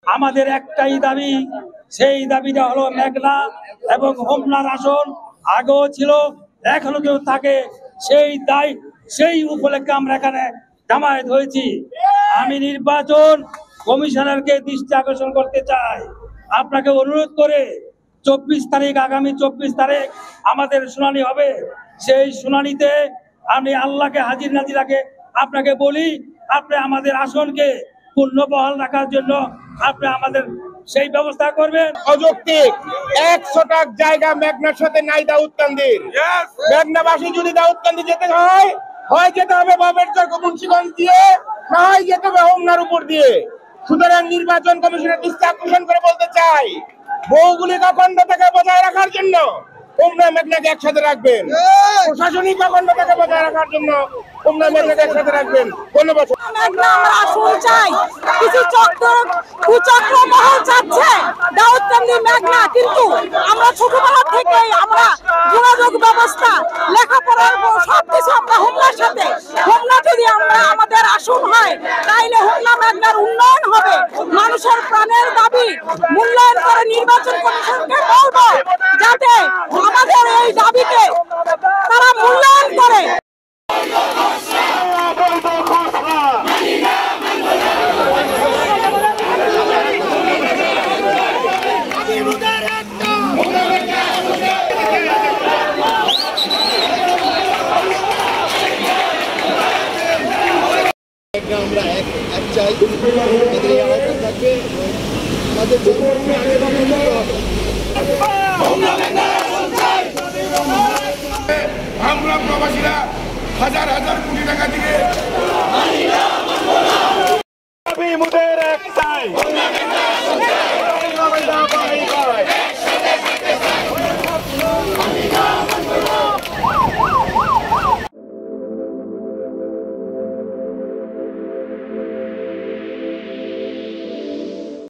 আমাদের একটাই দাবি, সেই দাবিটা হলো মেঘনা এবং হোমনার আসন আগেও ছিল, এখনো কেউ থাকে, সেই উপলক্ষে আমরা এখানে জামায়াত হয়েছি। আমি নির্বাচন কমিশনারকে দৃষ্টি আকর্ষণ করতে চাই, আপনাকে অনুরোধ করে 24 তারিখ, আগামী 24 তারিখ আমাদের শুনানি হবে। সেই শুনানিতে আমি আল্লাহকে হাজির নাজির রাখে আপনাকে বলি, আপনি আমাদের আসনকে পূর্ণ বহাল রাখার জন্য আপনি আমাদের সেই ব্যবস্থা করবেন। অযৌক্তিক 100 জায়গা মেঘনার সাথে নাই দাউদকান্দির। মেঘনাবাসী যদি দাউদকান্দি যেতে হয় যেতে হবে বাবের চর মুন্সিগঞ্জ দিয়ে, না হয় যেতে হবে হোমনার উপর দিয়ে। সুতরাং নির্বাচন কমিশনের দৃষ্টি আকর্ষণ করে বলতে চাই, ভৌগোলিক অখণ্ডতাকে বজায় রাখার জন্য হোমনা মেঘনাকে একসাথে রাখবেন, প্রশাসনিক অখণ্ডতাকে বজায় রাখার জন্য হোমনা মেঘনাকে একসাথে রাখবেন। ধন্যবাদ। মেঘনা আমরা আসন চাই, কিছু কুচক্র মহল চাচ্ছে দাউদকান্দি মেঘনা, কিন্তু আমরা ছোটবেলা থেকেই আমরা যোগাযোগ ব্যবস্থা, লেখাপড়ার সবকিছু আমরা হোমনার সাথে। হোমনা যদি আমরা আমাদের আসন হয় তাইলে হোমনা মেঘনার উন্নয়ন হবে। মানুষের প্রাণের দাবি মূল্যায়ন করে নির্বাচন কমিশনকে বলবো যাতে আমাদের এই দাবিকে তারা মূল্যায়ন করে। আমরা এক চাই, তাদের এই আহ্বান থাকবে, তাদের জন্মভূমি আগে আমরা প্রবাসীরা হাজার হাজার কোটি টাকা দিয়ে একটাই